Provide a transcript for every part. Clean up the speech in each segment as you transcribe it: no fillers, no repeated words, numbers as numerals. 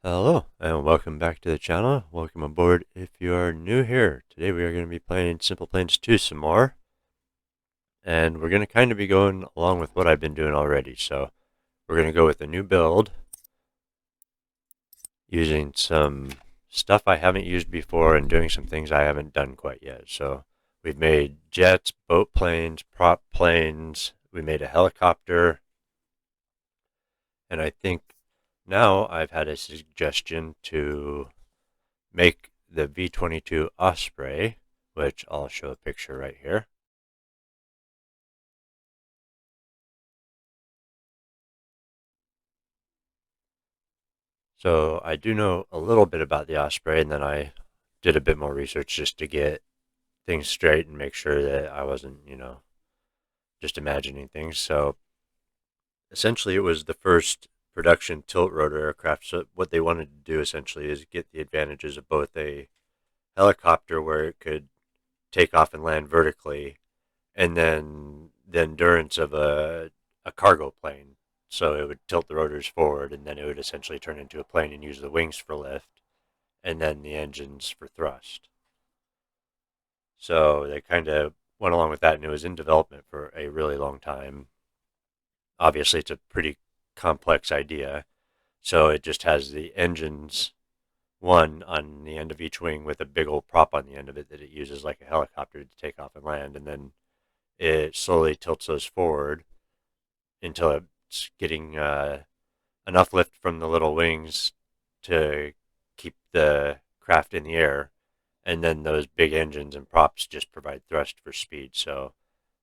Hello and welcome back to the channel. Welcome aboard if you are new here. Today we are going to be playing SimplePlanes 2 some more. And we're going to kind of be going along with what I've been doing already. So we're going to go with a new build using some stuff I haven't used before and doing some things I haven't done quite yet. So we've made jets, boat planes, prop planes. We made a helicopter. And I think now I've had a suggestion to make the V-22 Osprey, which I'll show a picture right here. So I do know a little bit about the Osprey, and then I did a bit more research just to get things straight and make sure that I wasn't, just imagining things. So essentially it was the first production tiltrotor aircraft. So what they wanted to do essentially is get the advantages of both a helicopter where it could take off and land vertically, and then the endurance of a cargo plane. So it would tilt the rotors forward, and then it would essentially turn into a plane and use the wings for lift, and then the engines for thrust. So they kind of went along with that, and it was in development for a really long time. Obviously, it's a pretty complex idea. So it just has the engines, one on the end of each wing with a big old prop on the end of it that it uses like a helicopter to take off and land, and then it slowly tilts those forward until it's getting enough lift from the little wings to keep the craft in the air. And then those big engines and props just provide thrust for speed. So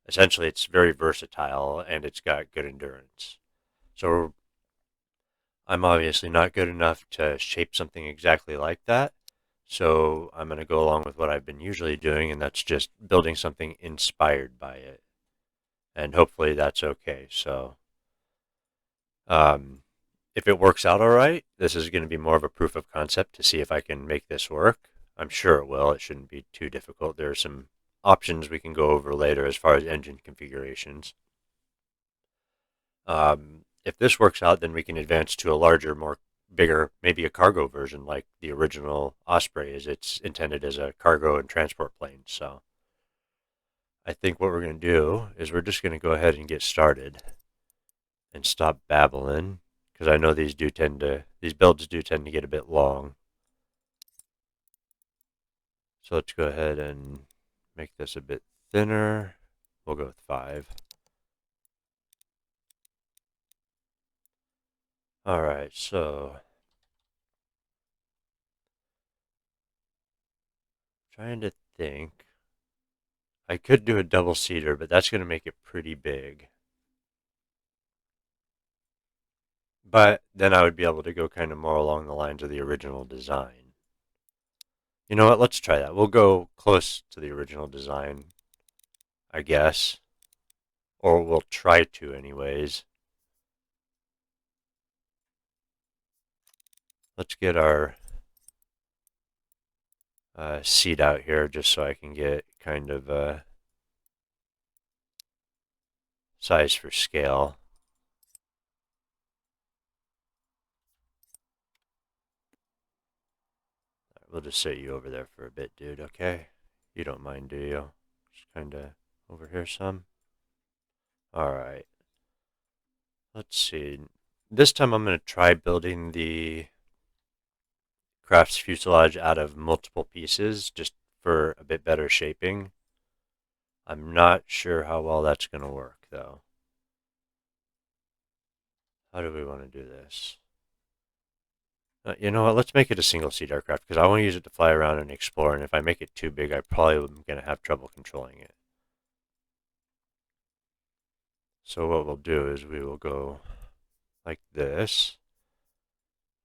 essentially, it's very versatile and it's got good endurance. So I'm obviously not good enough to shape something exactly like that. So I'm going to go along with what I've been usually doing, and that's just building something inspired by it. And hopefully that's okay. So Um, if it works out all right, this is going to be more of a proof of concept to see if I can make this work. I'm sure it will. It shouldn't be too difficult. There are some options we can go over later as far as engine configurations. If this works out, then we can advance to a larger, more bigger, maybe a cargo version like the original Osprey is. It's intended as a cargo and transport plane. So I think what we're going to do is we're just going to go ahead and get started and stop babbling, because I know these builds do tend to get a bit long. So let's go ahead and make this a bit thinner. We'll go with 5. All right, so trying to think. I could do a double seater, but that's going to make it pretty big. But then I would be able to go kind of more along the lines of the original design. You know what? Let's try that. We'll go close to the original design, I guess. Or we'll try to anyways. Let's get our seat out here just so I can get kind of a size for scale. We'll just set you over there for a bit, dude, okay? You don't mind, do you? Just kind of over here some. Alright. Let's see. This time I'm going to try building the craft's fuselage out of multiple pieces just for a bit better shaping. I'm not sure how well that's going to work, though. How do we want to do this? You know what? Let's make it a single-seat aircraft because I want to use it to fly around and explore. And if I make it too big, I probably am going to have trouble controlling it. So what we'll do is we will go like this.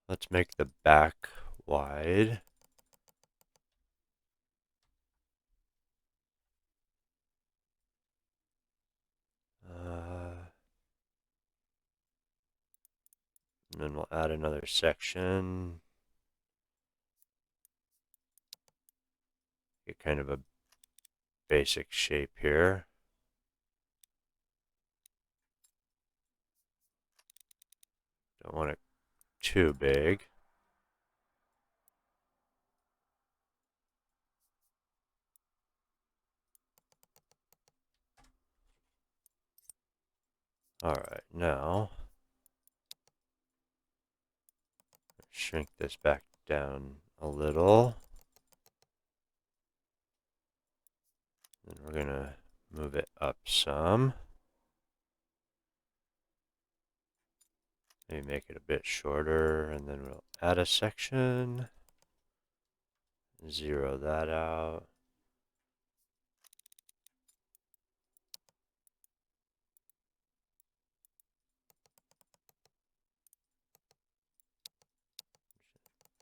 Let's make the back wide. And then we'll add another section. Get kind of a basic shape here. Don't want it too big. Alright, now shrink this back down a little. Then we're going to move it up some. Maybe make it a bit shorter, and then we'll add a section. Zero that out.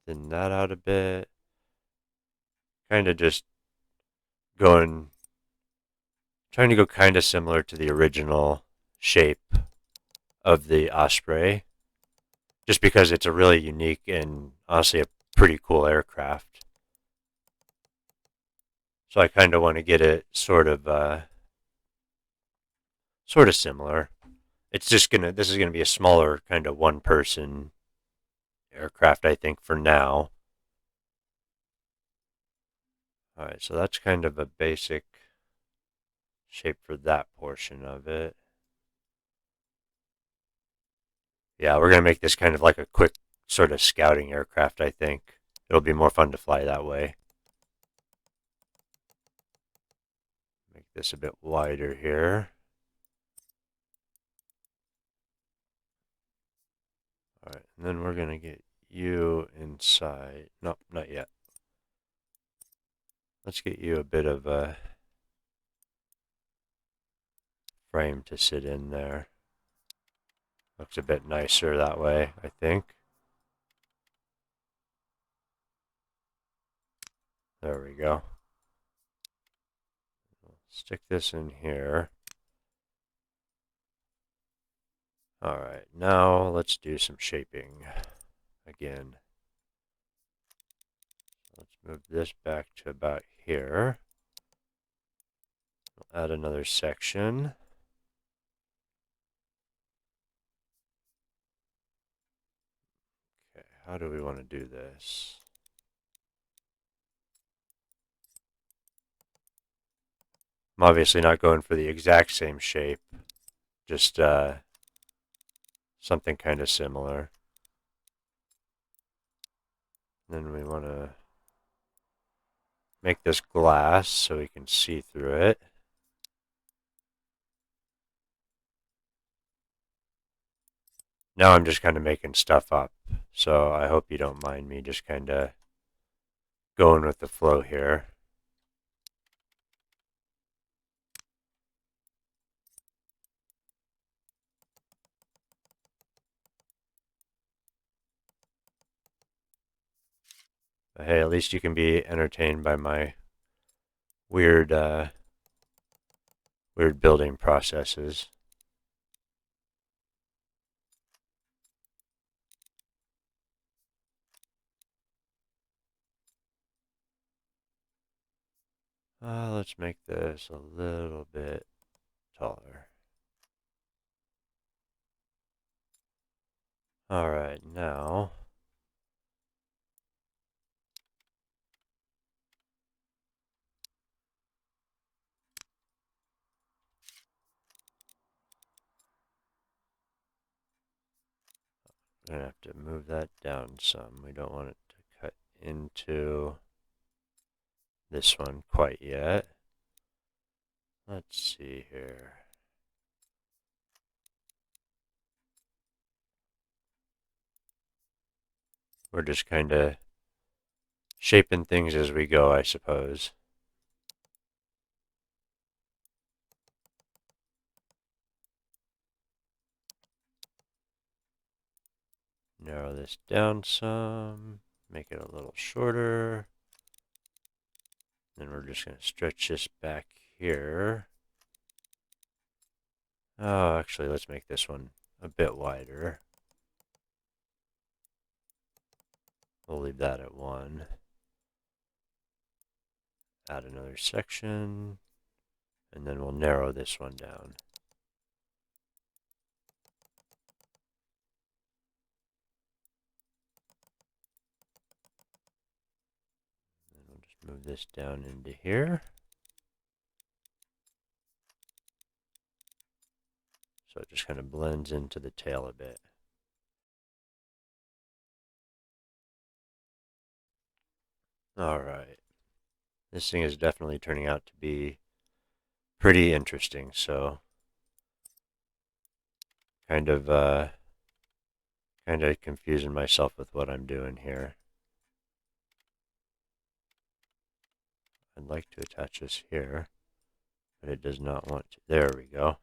Thin that out a bit. Kind of just trying to go kind of similar to the original shape of the Osprey, just because it's a really unique and honestly a pretty cool aircraft. So I kind of want to get it sort of similar. This is gonna be a smaller kind of one-person aircraft, I think, for now. All right, so that's kind of a basic shape for that portion of it. Yeah, we're gonna make this kind of like a quick sort of scouting aircraft, I think. It'll be more fun to fly that way. Make this a bit wider here. All right, and then we're gonna get you inside. Nope, not yet. Let's get you a bit of a frame to sit in there. Looks a bit nicer that way, I think. There we go. Stick this in here. All right, now let's do some shaping again. Let's move this back to about here. We'll add another section. Okay, how do we want to do this? I'm obviously not going for the exact same shape, just something kind of similar. Then we want to make this glass so we can see through it. Now I'm just kind of making stuff up, so I hope you don't mind me just kind of going with the flow here. But hey, at least you can be entertained by my weird, weird building processes. Let's make this a little bit taller. All right, now we're gonna have to move that down some. We don't want it to cut into this one quite yet. Let's see here. We're just kind of shaping things as we go, I suppose. Narrow this down some, make it a little shorter. Then we're just going to stretch this back here. Oh, actually, let's make this one a bit wider. We'll leave that at 1. Add another section, and then we'll narrow this one down. And we'll just move this down into here. So it just kind of blends into the tail a bit. All right. This thing is definitely turning out to be pretty interesting. So kind of confusing myself with what I'm doing here. I'd like to attach this here, but it does not want to. There we go.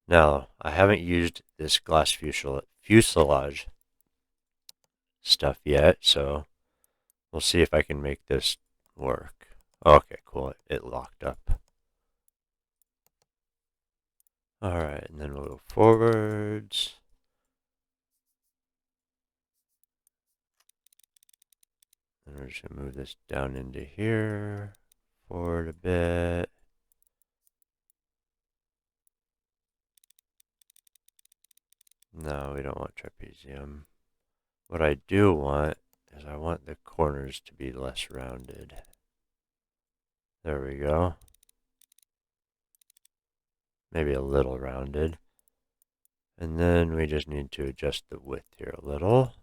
Now, I haven't used this glass fuselage stuff yet, so we'll see if I can make this work. Okay, cool. It locked up. Alright, and then we'll go forwards. And we're just going to move this down into here. Forward a bit. No, we don't want trapezium. What I do want is I want the corners to be less rounded. There we go. Maybe a little rounded. And then we just need to adjust the width here a little.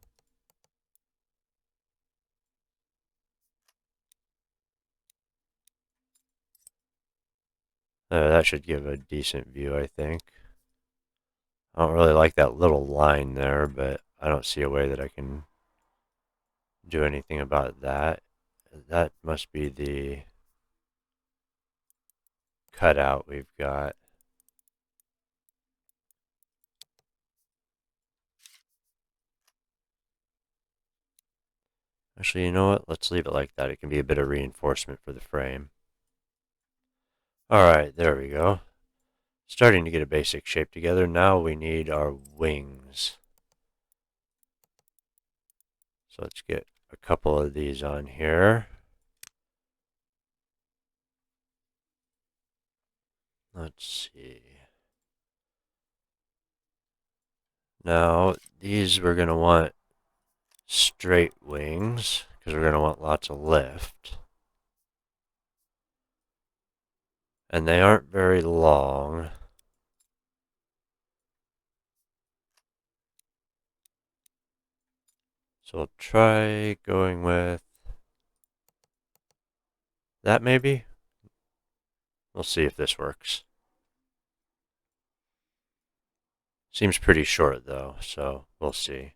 That should give a decent view, I think. I don't really like that little line there, but I don't see a way that I can do anything about that. That must be the cutout we've got. Actually, you know what? Let's leave it like that. It can be a bit of reinforcement for the frame. Alright, there we go. Starting to get a basic shape together. Now we need our wings. So let's get a couple of these on here. Let's see. Now, these we're going to want straight wings because we're going to want lots of lift. And they aren't very long. So we'll try going with that maybe. We'll see if this works. Seems pretty short though, so we'll see.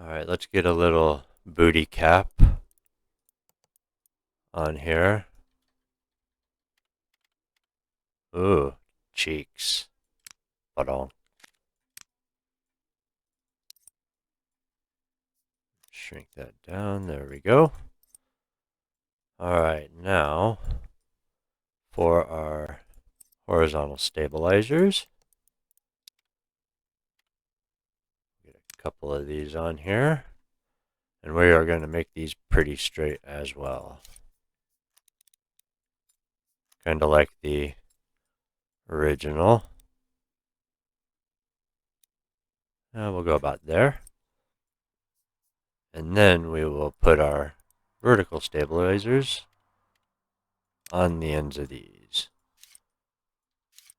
Alright, let's get a little booty cap on here. Ooh, cheeks. Pardon. Shrink that down. There we go. Alright, now for our horizontal stabilizers. Get a couple of these on here. And we are going to make these pretty straight as well. Kind of like the original. We'll go about there. And then we will put our vertical stabilizers on the ends of these.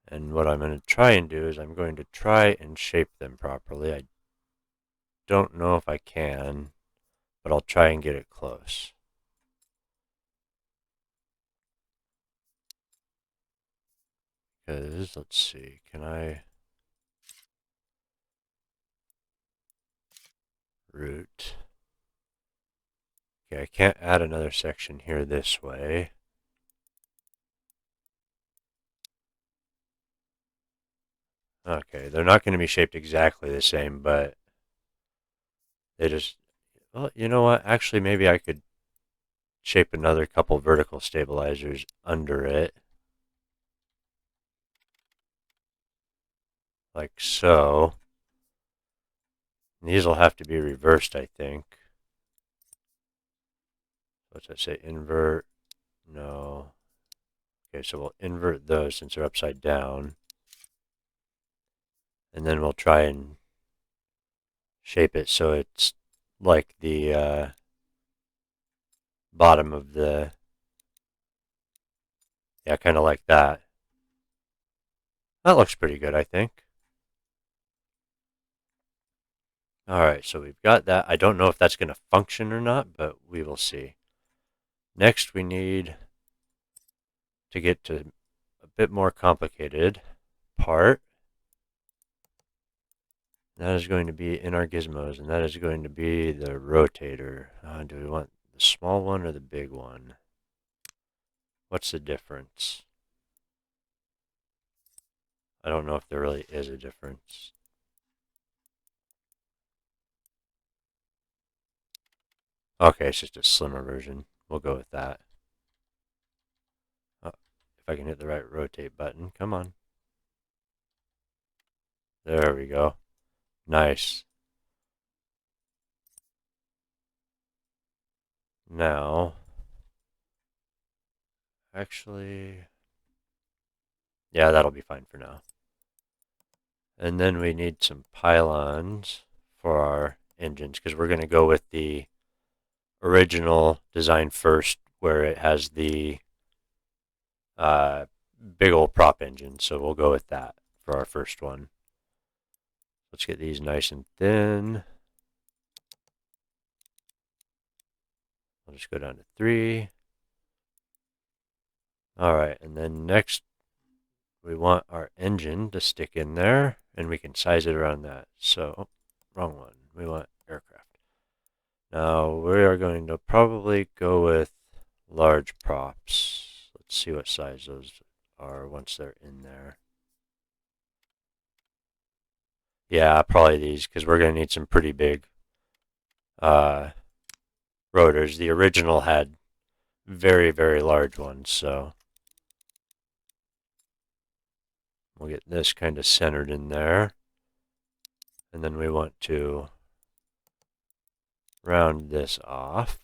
And what I'm going to try and do is I'm going to try and shape them properly. I don't know if I can, but I'll try and get it close. Because, let's see, can I root? Okay, I can't add another section here this way. Okay, they're not going to be shaped exactly the same, but they just, well, you know what? Actually, maybe I could shape another couple vertical stabilizers under it. Like so. These will have to be reversed, I think. What's that say? Invert? No. Okay, so we'll invert those since they're upside down. And then we'll try and shape it so it's like the bottom of the, yeah, kind of like that. That looks pretty good, I think. Alright, so we've got that. I don't know if that's going to function or not, but we will see. Next, we need to get to a bit more complicated part. That is going to be in our gizmos, and that is going to be the rotator. Do we want the small one or the big one? What's the difference? I don't know if there really is a difference. Okay, it's just a slimmer version. We'll go with that. Oh, if I can hit the right rotate button. Come on. There we go. Nice. Now, actually, yeah, that'll be fine for now. And then we need some pylons for our engines because we're going to go with the original design first, where it has the uh, big old prop engine. So we'll go with that for our first one. Let's get these nice and thin. I'll just go down to 3. All right, and then next we want our engine to stick in there, and we can size it around that. So, wrong one. We want aircraft. Now we are going to probably go with large props. Let's see what size those are once they're in there. Yeah, probably these, because we're going to need some pretty big rotors. The original had very, very large ones, so we'll get this kind of centered in there. And then we want to round this off.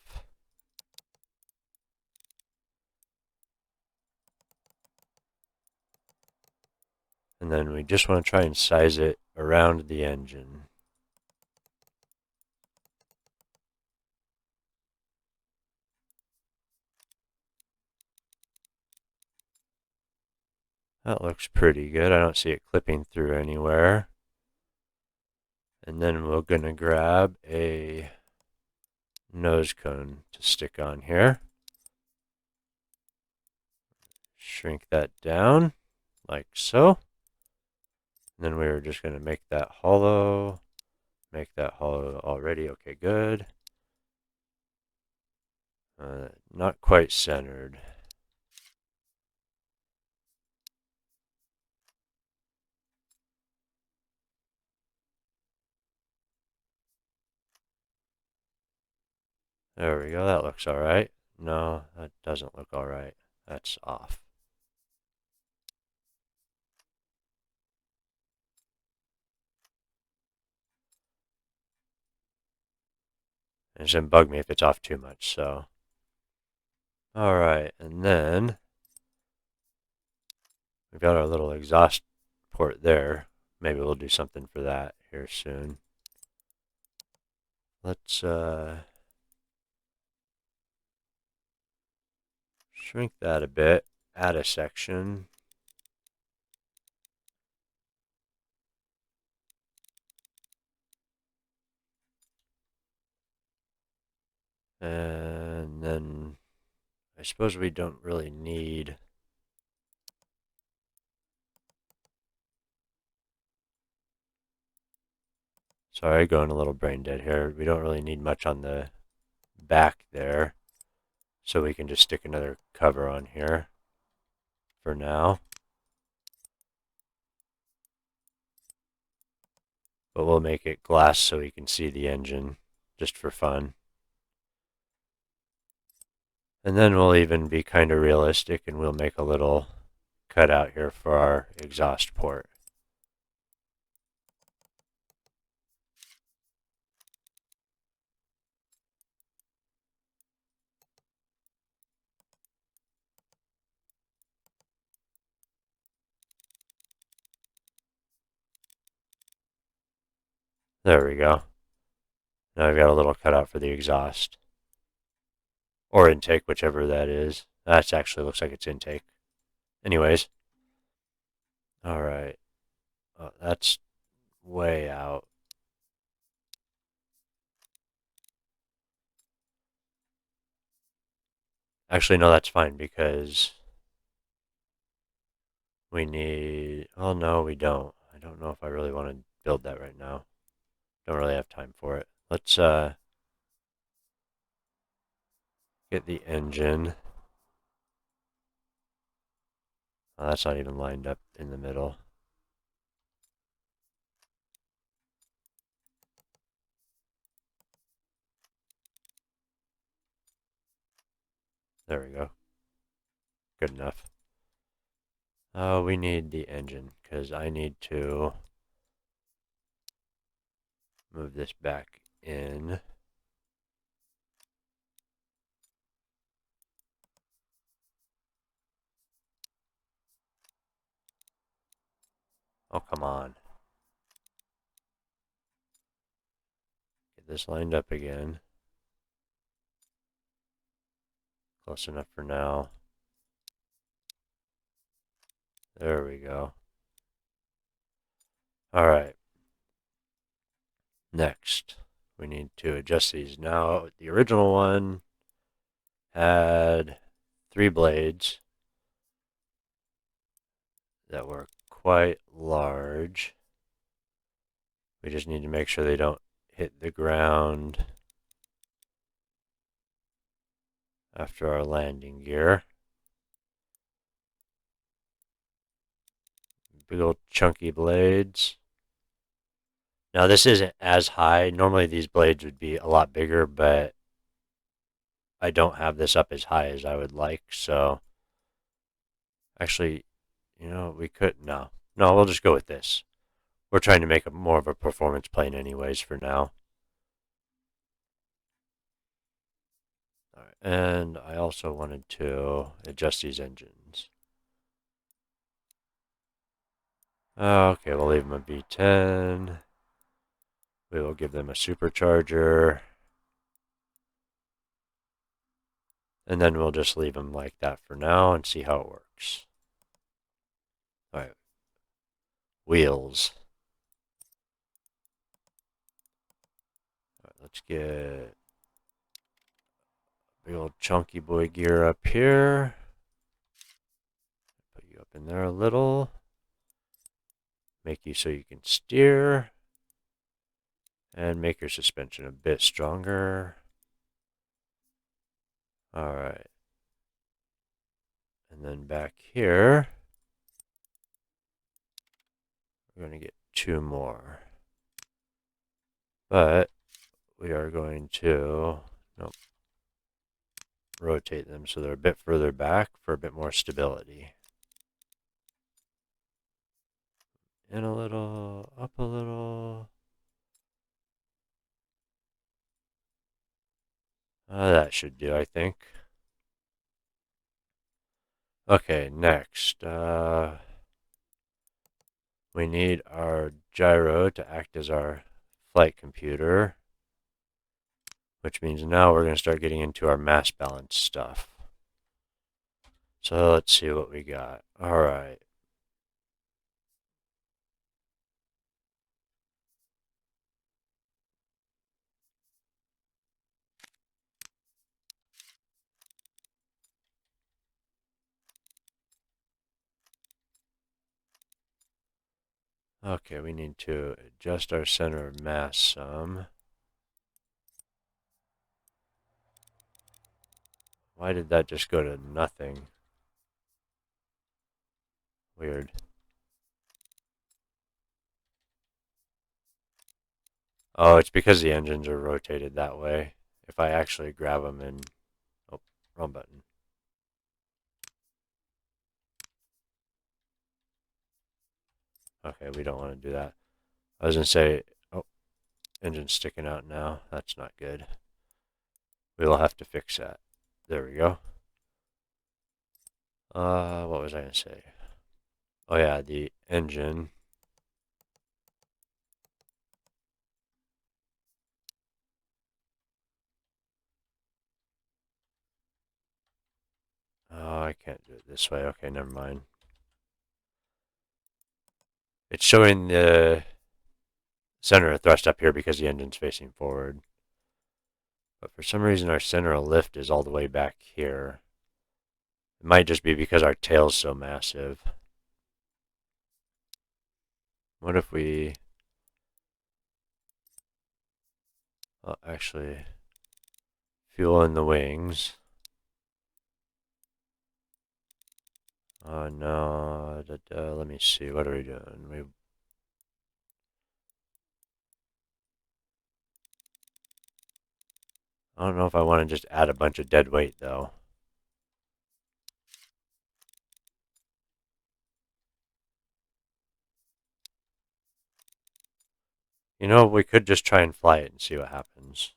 And then we just want to try and size it around the engine. That looks pretty good. I don't see it clipping through anywhere. And then we're going to grab a nose cone to stick on here. Shrink that down like so. And then we're just going to make that hollow. Make that hollow already. Okay, good. Not quite centered. There we go. That looks all right. No, that doesn't look all right. That's off. It doesn't bug me if it's off too much, so. All right, and then we've got our little exhaust port there. Maybe we'll do something for that here soon. Let's shrink that a bit, add a section. And then I suppose we don't really need. Sorry, going a little brain dead here. We don't really need much on the back there. So we can just stick another cover on here for now. But we'll make it glass so we can see the engine just for fun. And then we'll even be kind of realistic and we'll make a little cutout here for our exhaust port. There we go. Now I've got a little cutout for the exhaust. Or intake, whichever that is. That actually looks like it's intake. Anyways. All right. That's way out. Actually, no, that's fine because we need. Oh, no, we don't. I don't know if I really want to build that right now. Don't really have time for it. Let's get the engine. Oh, that's not even lined up in the middle. There we go. Good enough. Oh, we need the engine because I need to move this back in. Oh, come on. Get this lined up again. Close enough for now. There we go. All right. Next, we need to adjust these. Now, the original one had 3 blades that were quite large. We just need to make sure they don't hit the ground after our landing gear. Big old chunky blades. Now this isn't as high. Normally these blades would be a lot bigger, but I don't have this up as high as I would like. So actually, we could, no. No, we'll just go with this. We're trying to make a more of a performance plane anyways for now. All right. And I also wanted to adjust these engines. Okay, we'll leave them a V10. We will give them a supercharger. And then we'll just leave them like that for now and see how it works. All right. Wheels. All right, let's get big old chunky boy gear up here. Put you up in there a little. Make you so you can steer. And make your suspension a bit stronger. All right. And then back here, we're going to get 2 more. But we are going to, nope, rotate them so they're a bit further back for a bit more stability. In a little, up a little. That should do, I think. Okay, next. We need our gyro to act as our flight computer, which means now we're going to start getting into our mass balance stuff. So let's see what we got. All right. Okay, we need to adjust our center of mass some. Why did that just go to nothing? Weird. Oh, it's because the engines are rotated that way. If I actually grab them and... Oh, wrong button. Okay, we don't want to do that. I was going to say... Oh, engine's sticking out now. That's not good. We will have to fix that. There we go. What was I going to say? Oh yeah, the engine. Oh, I can't do it this way. Okay, never mind. It's showing the center of thrust up here because the engine's facing forward. But for some reason our center of lift is all the way back here. It might just be because our tail's so massive. What if we... actually, fuel in the wings. Oh no, let me see, what are we doing? I don't know if I want to just add a bunch of dead weight though. You know, we could just try and fly it and see what happens.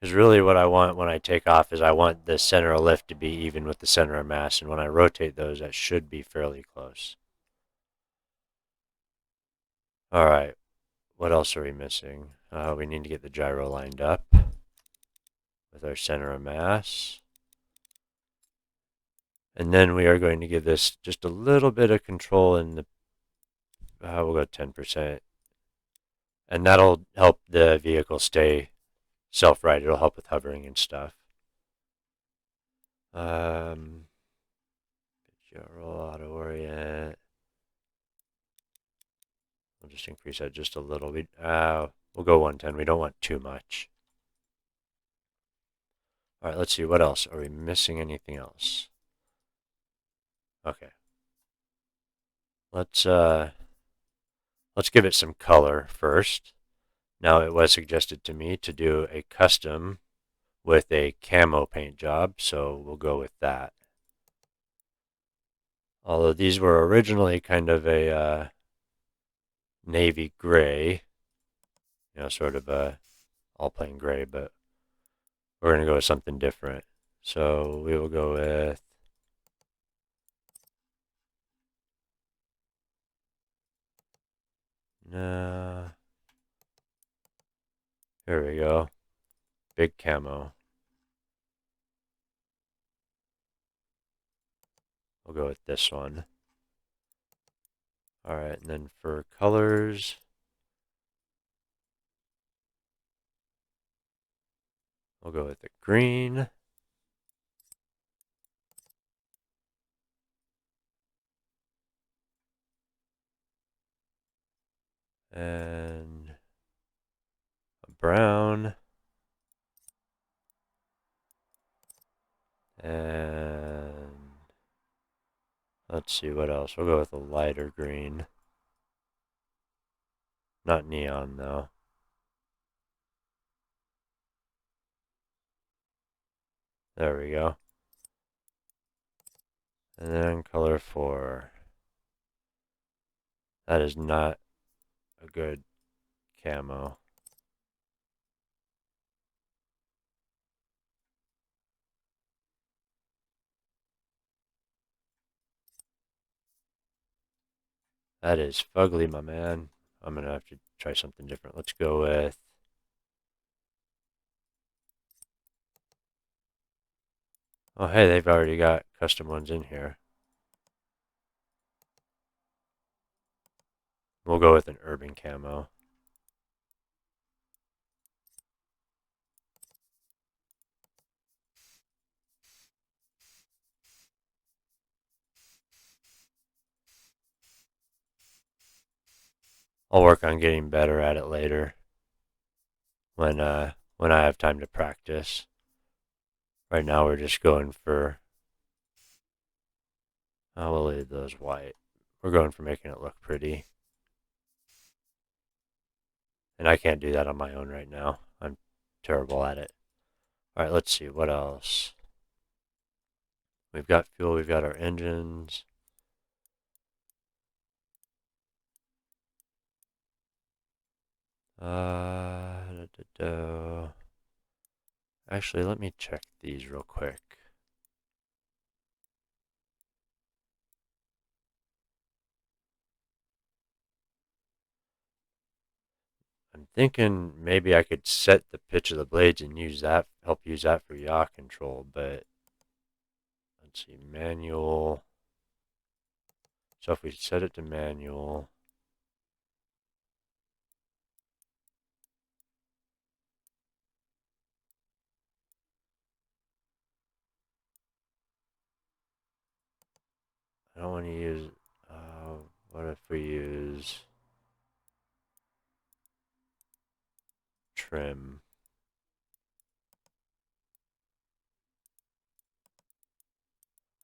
Because really what I want when I take off is I want the center of lift to be even with the center of mass, and when I rotate those, that should be fairly close. Alright, what else are we missing? We need to get the gyro lined up with our center of mass. And then we are going to give this just a little bit of control in the... we'll go 10%. And that'll help the vehicle stay self-right. It'll help with hovering and stuff. Gyro auto orient. We'll just increase that just a little. We'll go 110. We don't want too much. All right, let's see. What else? Are we missing anything else? Okay. Let's give it some color first. Now, it was suggested to me to do a custom with a camo paint job, so we'll go with that. Although these were originally kind of a navy gray, sort of a all plain gray, but we're going to go with something different. So we will go with here we go. Big camo. We'll go with this one. Alright, and then for colors, we'll go with the green. And a brown. And let's see what else. We'll go with a lighter green. Not neon though. There we go. And then color 4. That is not a good camo. That is fugly, my man. I'm going to have to try something different. Let's go with... oh, hey, they've already got custom ones in here. We'll go with an urban camo. I'll work on getting better at it later when I have time to practice. Right now we're just going for... oh, we'll leave those white. We're going for making it look pretty. And I can't do that on my own right now. I'm terrible at it. Alright, let's see. What else? We've got fuel. We've got our engines. Actually, let me check these real quick. I'm thinking maybe I could set the pitch of the blades and help use that for yaw control, but let's see, manual. So if we set it to manual, I don't want to use, what if we use trim?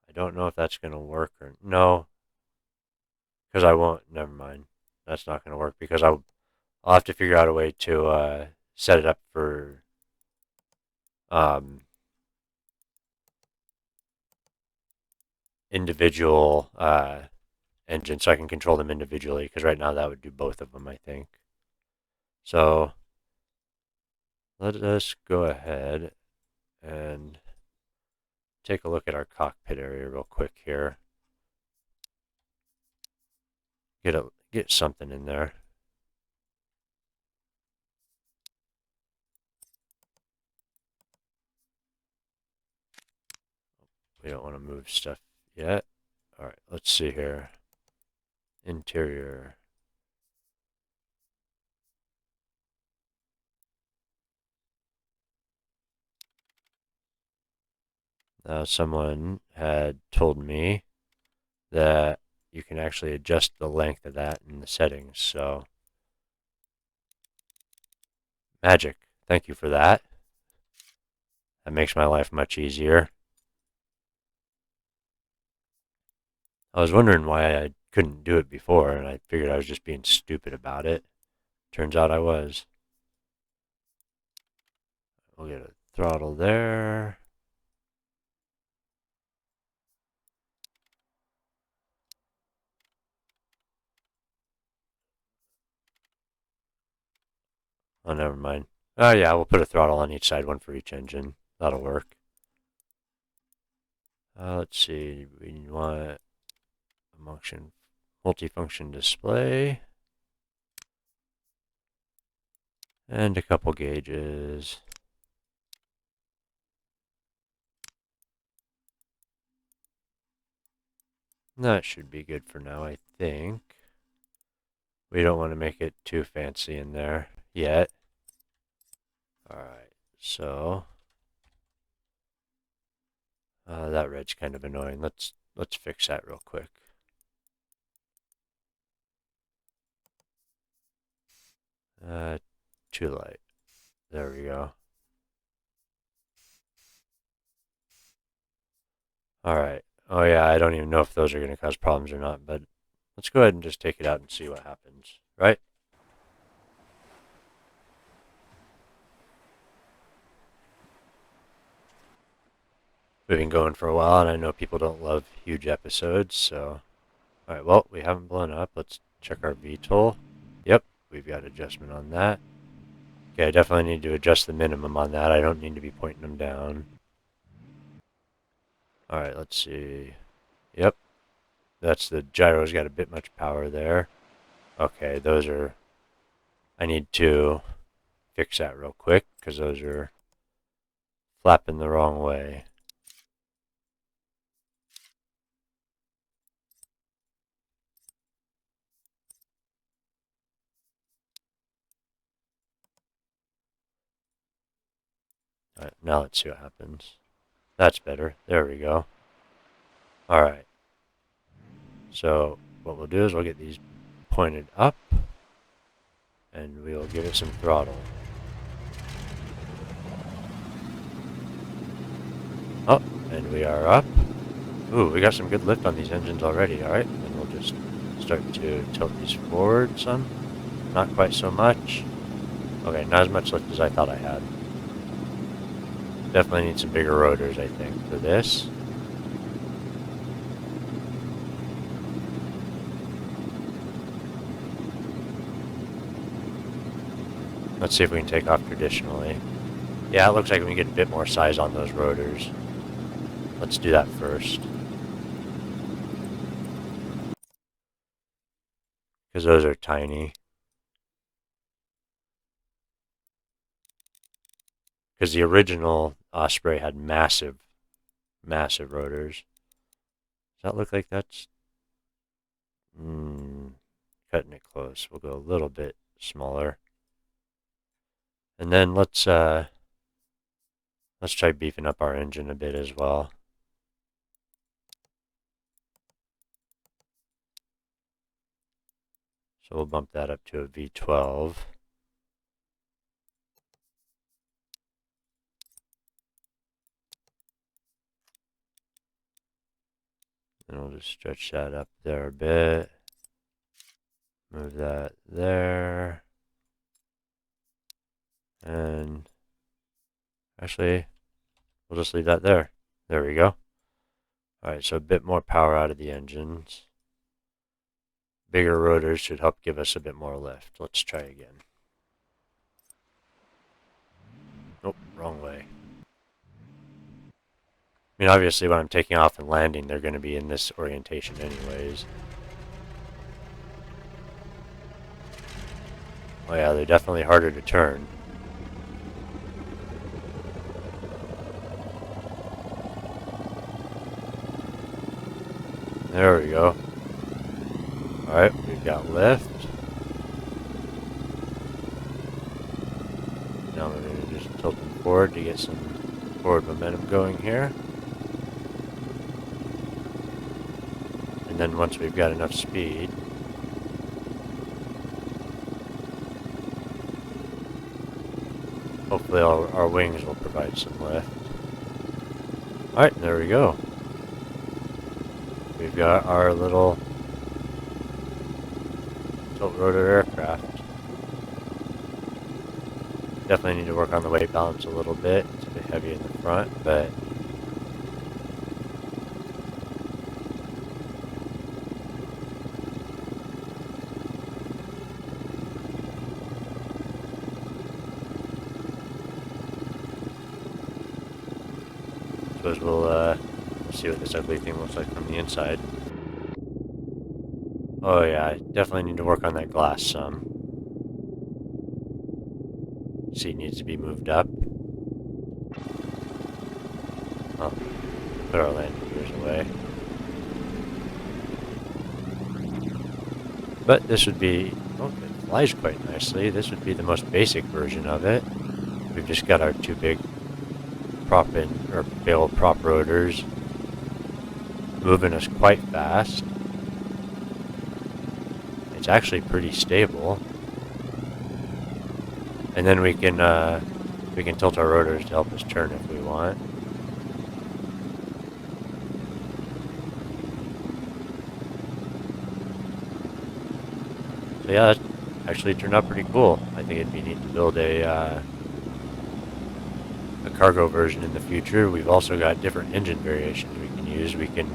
I don't know if that's going to work or no, because I won't. Never mind. That's not going to work because I'll have to figure out a way to set it up for um, individual engines so I can control them individually. Because right now that would do both of them, I think. So let us go ahead and take a look at our cockpit area real quick here. Get something in there. We don't want to move stuff yet. All right, let's see here. Interior. Now, someone had told me that you can actually adjust the length of that in the settings. So, magic. Thank you for that. That makes my life much easier. I was wondering why I couldn't do it before, and I figured I was just being stupid about it. Turns out I was. We'll get a throttle there. Oh, never mind. Oh, yeah, we'll put a throttle on each side, one for each engine. That'll work. Let's see. We want a multifunction display. And a couple gauges. That should be good for now, I think. We don't want to make it too fancy in there yet. Alright, so that red's kind of annoying. Let's fix that real quick. Too light. There we go. Alright. Oh yeah, I don't even know if those are going to cause problems or not, but let's go ahead and just take it out and see what happens, right? We've been going for a while, and I know people don't love huge episodes, so... Alright, well, we haven't blown up. Let's check our VTOL. Yep, we've got adjustment on that. Okay, I definitely need to adjust the minimum on that. I don't need to be pointing them down. Alright, let's see. Yep, that's the gyro's got a bit much power there. Okay, those are... I need to fix that real quick, because those are flapping the wrong way. Alright, now let's see what happens. That's better. There we go. Alright. So, what we'll do is we'll get these pointed up, and we'll give it some throttle. Oh, and we are up. Ooh, we got some good lift on these engines already, alright. And we'll just start to tilt these forward some. Not quite so much. Okay, not as much lift as I thought I had. Definitely need some bigger rotors, I think, for this. Let's see if we can take off traditionally. Yeah, it looks like we can get a bit more size on those rotors. Let's do that first. Because those are tiny. Because the original Osprey had massive, massive rotors. that look like that's cutting it close? We'll go a little bit smaller. And then let's try beefing up our engine a bit as well. So we'll bump that up to a V12. And we'll just stretch that up there a bit. Move that there. And actually, we'll just leave that there. There we go. Alright, so a bit more power out of the engines. Bigger rotors should help give us a bit more lift. Let's try again. Nope, wrong way. I mean, obviously when I'm taking off and landing, they're going to be in this orientation anyways. Oh yeah, they're definitely harder to turn. There we go. Alright, we've got lift. Now we're going to just tilt them forward to get some forward momentum going here. And then once we've got enough speed, hopefully our wings will provide some lift. Alright, there we go. We've got our little Tiltrotor aircraft. Definitely need to work on the weight balance a little bit. It's a bit heavy in the front, but suppose we'll see what this ugly thing looks like from the inside. Oh yeah, I definitely need to work on that glass some. Seat needs to be moved up. Oh, put our landing gears away. But this would be, oh, it flies quite nicely. This would be the most basic version of it. We've just got our two big bale prop rotors moving us quite fast. It's actually pretty stable. And then we can tilt our rotors to help us turn if we want. So yeah, that actually turned out pretty cool. I think it'd be neat to build a cargo version in the future. We've also got different engine variations we can use. We can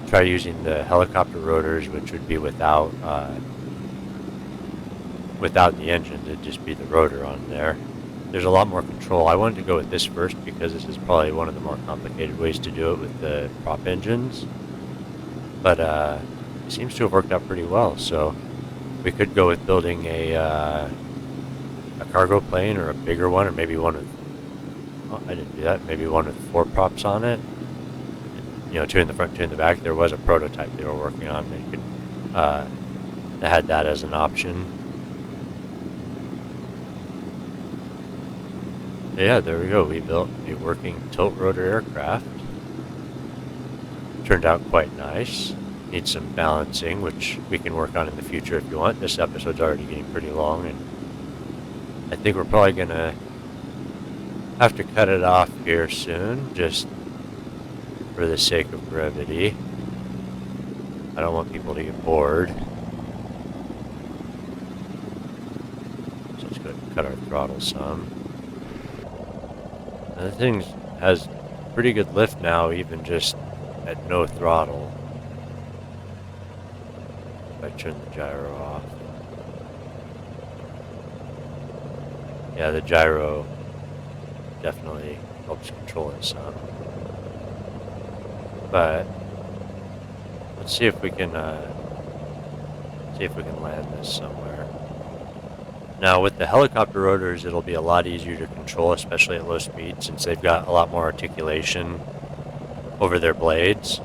try using the helicopter rotors, which would be without the engine. It'd just be the rotor on there. There's a lot more control. I wanted to go with this first because this is probably one of the more complicated ways to do it with the prop engines. But it seems to have worked out pretty well. So we could go with building a cargo plane, or a bigger one, or maybe one with, oh, I didn't do that, maybe one with 4 props on it. You know, 2 in the front, 2 in the back. There was a prototype they were working on. They had that as an option. Yeah, there we go. We built a working tilt-rotor aircraft. Turned out quite nice. Needs some balancing, which we can work on in the future if you want. This episode's already getting pretty long, and I think we're probably going to have to cut it off here soon, just for the sake of brevity. I don't want people to get bored. So let's go ahead and cut our throttle some. And the thing has pretty good lift now, even just at no throttle. If I turn the gyro off. Yeah, the gyro definitely helps control it some. But let's see if we can land this somewhere. Now with the helicopter rotors, it'll be a lot easier to control, especially at low speed, since they've got a lot more articulation over their blades.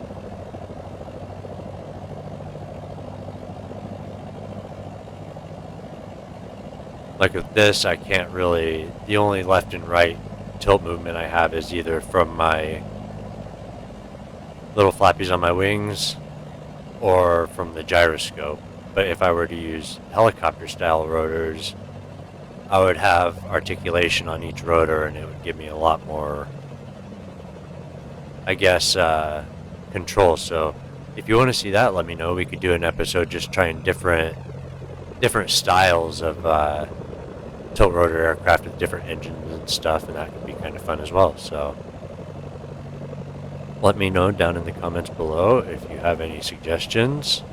Like with this, I can't really, the only left and right tilt movement I have is either from my little flappies on my wings or from the gyroscope. But if I were to use helicopter style rotors, I would have articulation on each rotor and it would give me a lot more, I guess, control. So if you want to see that, let me know. We could do an episode just trying different styles of tilt rotor aircraft with different engines and stuff, and that could be kind of fun as well. So let me know down in the comments below if you have any suggestions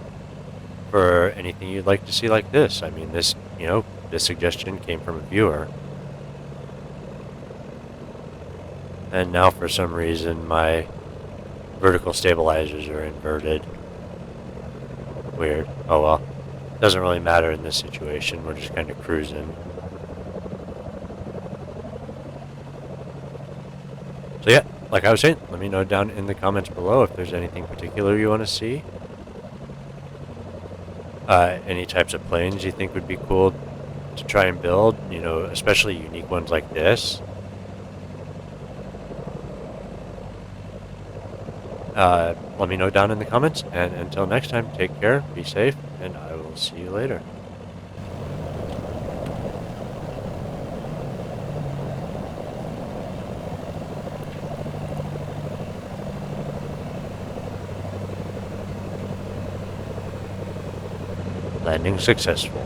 for anything you'd like to see like this. I mean, this suggestion came from a viewer. And now for some reason my vertical stabilizers are inverted. Weird. Oh well. Doesn't really matter in this situation. We're just kind of cruising. So yeah, like I was saying, let me know down in the comments below if there's anything particular you want to see. Any types of planes you think would be cool to try and build, especially unique ones like this. Let me know down in the comments, and until next time, take care, be safe, and I will see you later. Landing successful.